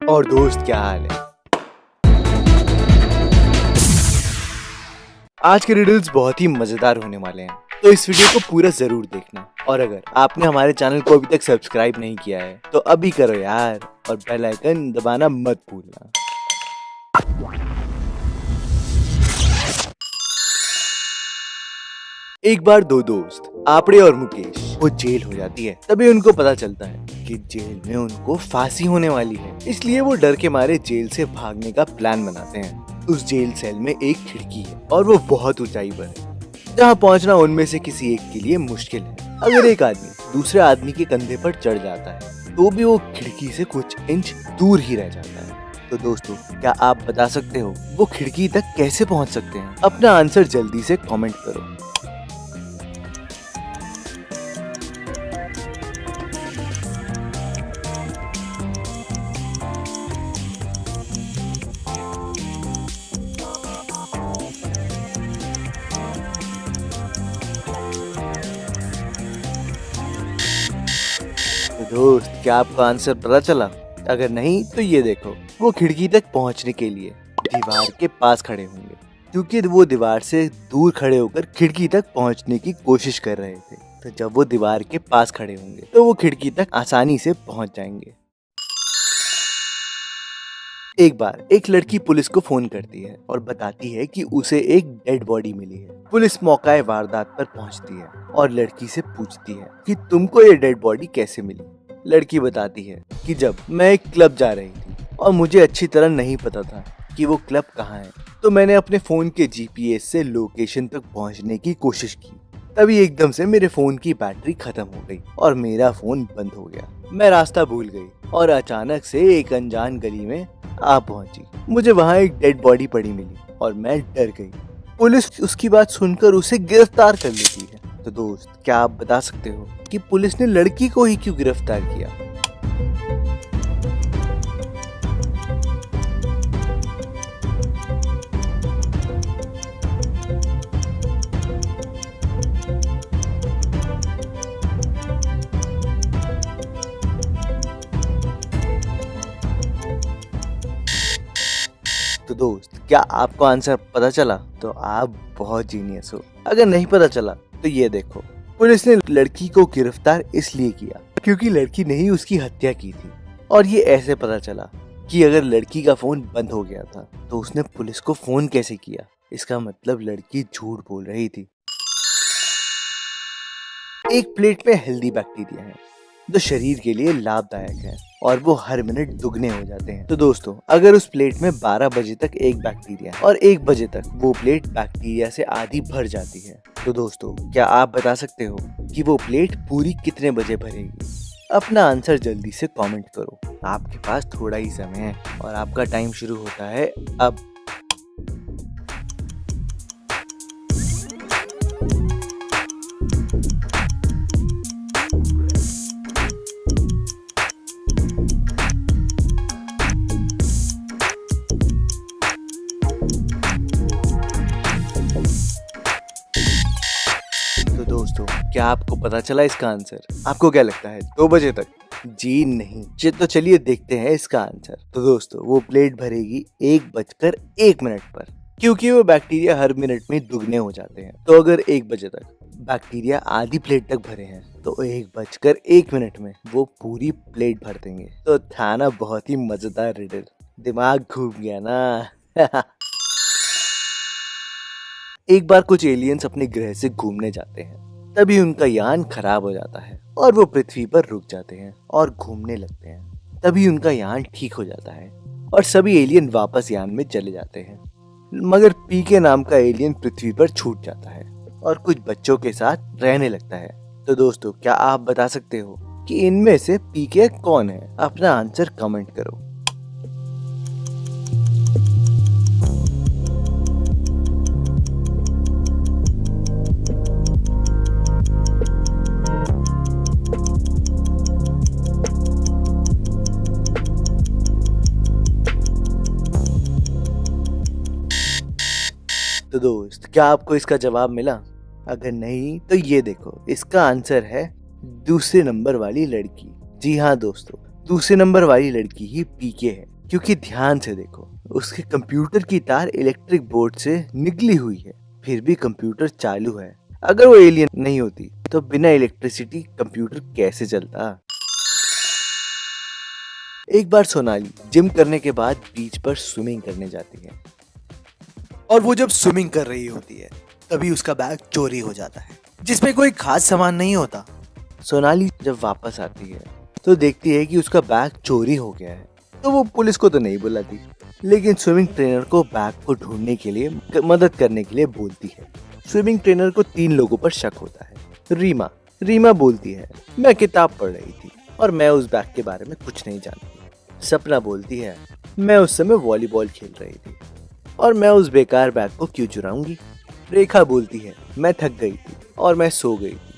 और दोस्त क्या हाल है। आज के रिडल्स बहुत ही मजेदार होने वाले हैं, तो इस वीडियो को पूरा जरूर देखना। और अगर आपने हमारे चैनल को अभी तक सब्सक्राइब नहीं किया है तो अभी करो यार, और बेल आइकन दबाना मत भूलना। एक बार दो दोस्त आपड़े और मुकेश वो जेल हो जाती है। तभी उनको पता चलता है कि जेल में उनको फांसी होने वाली है, इसलिए वो डर के मारे जेल से भागने का प्लान बनाते हैं। उस जेल सेल में एक खिड़की है और वो बहुत ऊंचाई पर है, जहाँ पहुँचना उनमें से किसी एक के लिए मुश्किल है। अगर एक आदमी दूसरे आदमी के कंधे पर चढ़ जाता है तो भी वो खिड़की से कुछ इंच दूर ही रह जाता है। तो दोस्तों, क्या आप बता सकते हो वो खिड़की तक कैसे पहुँच सकते हैं? अपना आंसर जल्दी से कमेंट करो। तो दोस्त, क्या आपको आंसर पता चला? अगर नहीं तो ये देखो, वो खिड़की तक पहुंचने के लिए दीवार के पास खड़े होंगे, क्योंकि वो दीवार से दूर खड़े होकर खिड़की तक पहुंचने की कोशिश कर रहे थे। तो जब वो दीवार के पास खड़े होंगे तो वो खिड़की तक आसानी से पहुंच जाएंगे। एक बार एक लड़की पुलिस को फोन करती है और बताती है कि उसे एक डेड बॉडी मिली है। पुलिस मौका वारदात पर पहुंचती है और लड़की से पूछती है कि तुमको ये डेड बॉडी कैसे मिली। लड़की बताती है कि जब मैं एक क्लब जा रही थी और मुझे अच्छी तरह नहीं पता था कि वो क्लब कहाँ है, तो मैंने अपने फोन के जीपीएस से लोकेशन तक पहुंचने की कोशिश की। तभी एकदम से मेरे फोन की बैटरी खत्म हो गई और मेरा फोन बंद हो गया। मैं रास्ता भूल गई और अचानक से एक अनजान गली में आ पहुंची। मुझे वहाँ एक डेड बॉडी पड़ी मिली और मैं डर गई। पुलिस उसकी बात सुनकर उसे गिरफ्तार कर लेती है। तो दोस्त, क्या आप बता सकते हो कि पुलिस ने लड़की को ही क्यों गिरफ्तार किया? तो दोस्त, क्या आपको आंसर पता चला? तो आप बहुत जीनियस हो। अगर नहीं पता चला तो ये देखो, पुलिस ने लड़की को गिरफ्तार इसलिए किया क्योंकि लड़की ने ही उसकी हत्या की थी। और ये ऐसे पता चला कि अगर लड़की का फोन बंद हो गया था तो उसने पुलिस को फोन कैसे किया। इसका मतलब लड़की झूठ बोल रही थी। एक प्लेट में हेल्दी बैक्टीरिया है जो शरीर के लिए लाभदायक है और वो हर मिनट दुगने हो जाते हैं। तो दोस्तों, अगर उस प्लेट में 12 बजे तक एक बैक्टीरिया और 1 बजे तक वो प्लेट बैक्टीरिया से आधी भर जाती है, तो दोस्तों, क्या आप बता सकते हो कि वो प्लेट पूरी कितने बजे भरेगी? अपना आंसर जल्दी से कमेंट करो। आपके पास थोड़ा ही समय है और आपका टाइम शुरू होता है अब। तो दोस्तों, क्या आपको पता चला इसका आंसर? आपको क्या लगता है 2 बजे तक? जी नहीं। तो चलिए देखते हैं इसका आंसर। तो दोस्तों, वो प्लेट भरेगी 1:01 पर, क्योंकि वो बैक्टीरिया हर मिनट में दुगने हो जाते हैं। तो अगर 1 बजे तक बैक्टीरिया आधी प्लेट तक भरे हैं तो 1:01 में वो पूरी प्लेट भर देंगे। तो था ना बहुत ही मजेदार रिडल, दिमाग घूम गया ना। एक बार कुछ एलियंस अपने ग्रह से घूमने जाते हैं, तभी उनका यान खराब हो जाता है और वो पृथ्वी पर रुक जाते हैं और घूमने लगते हैं। तभी उनका यान ठीक हो जाता है और सभी एलियन वापस यान में चले जाते हैं। मगर पीके नाम का एलियन पृथ्वी पर छूट जाता है और कुछ बच्चों के साथ रहने लगता है। तो दोस्तों, क्या आप बता सकते हो कि इनमें से पीके कौन है? अपना आंसर कमेंट करो। तो दोस्त, क्या आपको इसका जवाब मिला? अगर नहीं तो ये देखो, इसका आंसर है दूसरे नंबर वाली लड़की। जी हाँ दोस्तों, दूसरे नंबर वाली लड़की ही पीके है, क्योंकि ध्यान से देखो उसके कंप्यूटर की तार इलेक्ट्रिक बोर्ड से निकली हुई है, फिर भी कंप्यूटर चालू है। अगर वो एलियन नहीं होती तो बिना इलेक्ट्रिसिटी कंप्यूटर कैसे चलता। एक बार सोनाली जिम करने के बाद बीच पर स्विमिंग करने जाती है और वो जब स्विमिंग कर रही होती है तभी उसका बैग चोरी हो जाता है, जिसमें कोई खास सामान नहीं होता। सोनाली जब वापस आती है तो देखती है कि उसका बैग चोरी हो गया है, तो वो पुलिस को तो नहीं बुलाती, लेकिन स्विमिंग ट्रेनर को बैग को ढूंढने के लिए मदद करने के लिए बोलती है। स्विमिंग ट्रेनर को 3 लोगों पर शक होता है। रीमा बोलती है, मैं किताब पढ़ रही थी और मैं उस बैग के बारे में कुछ नहीं जानती। सपना बोलती है, मैं उस समय वॉलीबॉल खेल रही थी और मैं उस बेकार बैग को क्यों चुराऊंगी। रेखा बोलती है, मैं थक गई थी और मैं सो गई थी।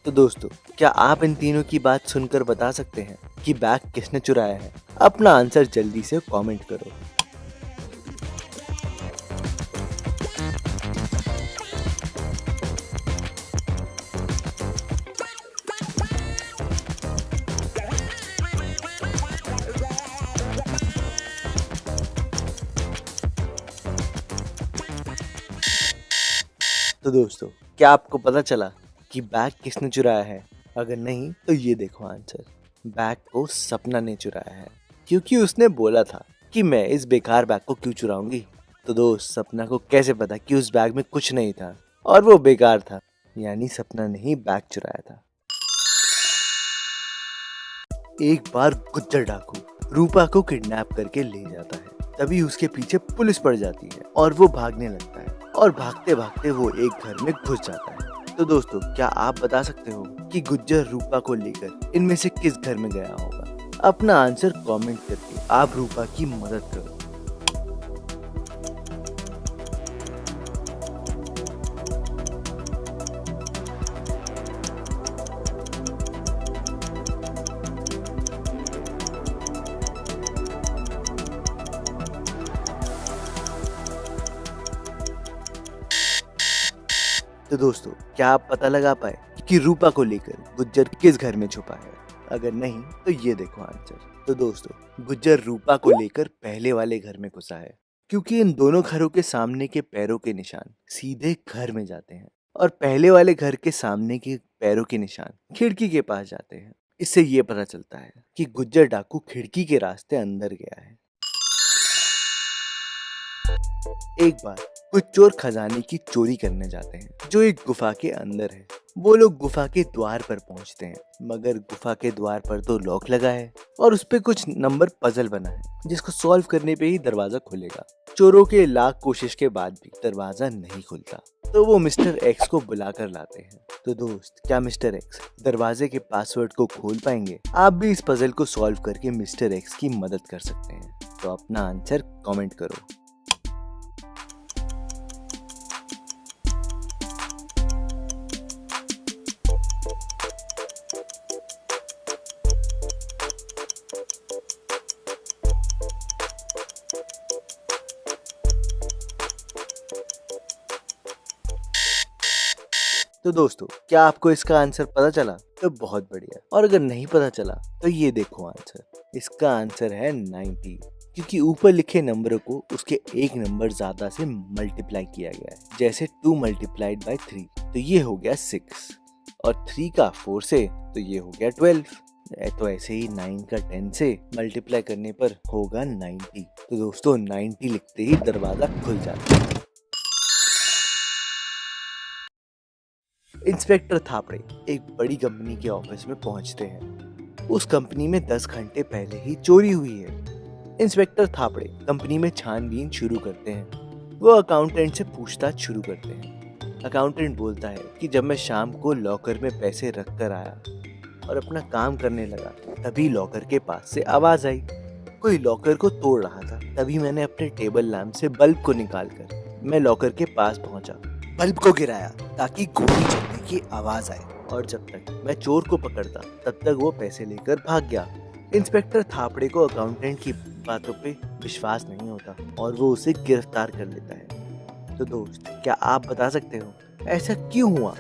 तो दोस्तों, क्या आप इन तीनों की बात सुनकर बता सकते हैं कि बैग किसने चुराया है? अपना आंसर जल्दी से कमेंट करो। तो दोस्तों, क्या आपको पता चला कि बैग किसने चुराया है? अगर नहीं तो ये देखो आंसर। बैग को सपना ने चुराया है, क्योंकि उसने बोला था कि मैं इस बेकार बैग को क्यों चुराऊंगी। तो दोस्त, सपना को कैसे पता कि उस बैग में कुछ नहीं था और वो बेकार था, यानी सपना ने ही बैग चुराया था। एक बार गुज्जर डाकू रूपा को किडनैप करके ले जाता है, तभी उसके पीछे पुलिस पड़ जाती है और वो भागने लगता है और भागते भागते वो एक घर में घुस जाता है। तो दोस्तों, क्या आप बता सकते हो कि गुज्जर रूपा को लेकर इनमें से किस घर में गया होगा? अपना आंसर कमेंट करके आप रूपा की मदद करो। तो दोस्तों, क्या आप पता लगा पाए कि रूपा को लेकर गुज्जर किस घर में छुपा है? अगर नहीं तो ये देखो आंसर। तो दोस्तों, गुज्जर रूपा को लेकर पहले वाले घर में घुसा है, क्योंकि इन दोनों घरों के सामने के पैरों के निशान सीधे घर में जाते हैं और पहले वाले घर के सामने के पैरों के निशान खिड़की के पास जाते हैं। इससे ये पता चलता है कि गुज्जर डाकू खिड़की के रास्ते अंदर गया है। एक बार कुछ चोर खजाने की चोरी करने जाते हैं, जो एक गुफा के अंदर है। वो लोग गुफा के द्वार पर पहुंचते हैं, मगर गुफा के द्वार पर तो लॉक लगा है और उस पे कुछ नंबर पजल बना है, जिसको सॉल्व करने पे ही दरवाजा खुलेगा। चोरों के लाख कोशिश के बाद भी दरवाजा नहीं खुलता, तो वो मिस्टर एक्स को बुलाकर लाते हैं। तो दोस्त, क्या मिस्टर एक्स दरवाजे के पासवर्ड को खोल पाएंगे? आप भी इस पजल को सॉल्व करके मिस्टर एक्स की मदद कर सकते हैं। तो अपना आंसर कमेंट करो। तो दोस्तों, क्या आपको इसका आंसर पता चला? तो बहुत बढ़िया। और अगर नहीं पता चला तो ये देखो आंसर। इसका आंसर है 90, क्योंकि ऊपर लिखे नंबरों को उसके एक नंबर ज्यादा से मल्टीप्लाई किया गया है। जैसे 2 × 3 तो ये हो गया 6 और 3 का 4 से तो ये हो गया 12। तो ऐसे ही 9 का 10 से मल्टीप्लाई करने पर होगा 90। तो दोस्तों, 90 लिखते ही दरवाजा खुल जाता है। इंस्पेक्टर थापड़े एक बड़ी कंपनी के ऑफिस में पहुंचते हैं। उस कंपनी में 10 घंटे पहले ही चोरी हुई है। इंस्पेक्टर थापड़े कंपनी में छानबीन शुरू करते हैं। वो अकाउंटेंट से पूछताछ शुरू करते हैं। अकाउंटेंट बोलता है कि जब मैं शाम को लॉकर में पैसे रख कर आया और अपना काम करने लगा, तभी लॉकर के पास से आवाज आई। कोई लॉकर को तोड़ रहा था। तभी मैंने अपने टेबल लैंप से बल्ब को निकालकर मैं लॉकर के पास पहुंचा, बल्ब को गिराया ताकि गोली चलने की आवाज आए, और जब तक मैं चोर को पकड़ता तब तक वो पैसे लेकर भाग गया। इंस्पेक्टर थापड़े को अकाउंटेंट की बातों पे विश्वास नहीं होता और वो उसे गिरफ्तार कर लेता है। तो दोस्त, क्या आप बता सकते हो ऐसा क्यों हुआ?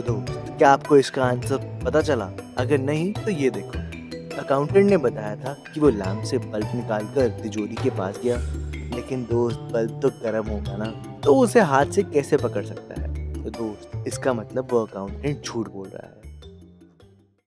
तो दोस्त, क्या आपको इसका आंसर पता चला? अगर नहीं तो ये देखो। अकाउंटेंट ने बताया था कि वो लैंप से बल्ब निकालकर तिजोरी के पास गया, लेकिन दोस्त बल्ब तो गर्म होगा ना, तो उसे हाथ से कैसे पकड़ सकता है? तो दोस्त, इसका मतलब वो अकाउंटेंट झूठ बोल रहा है।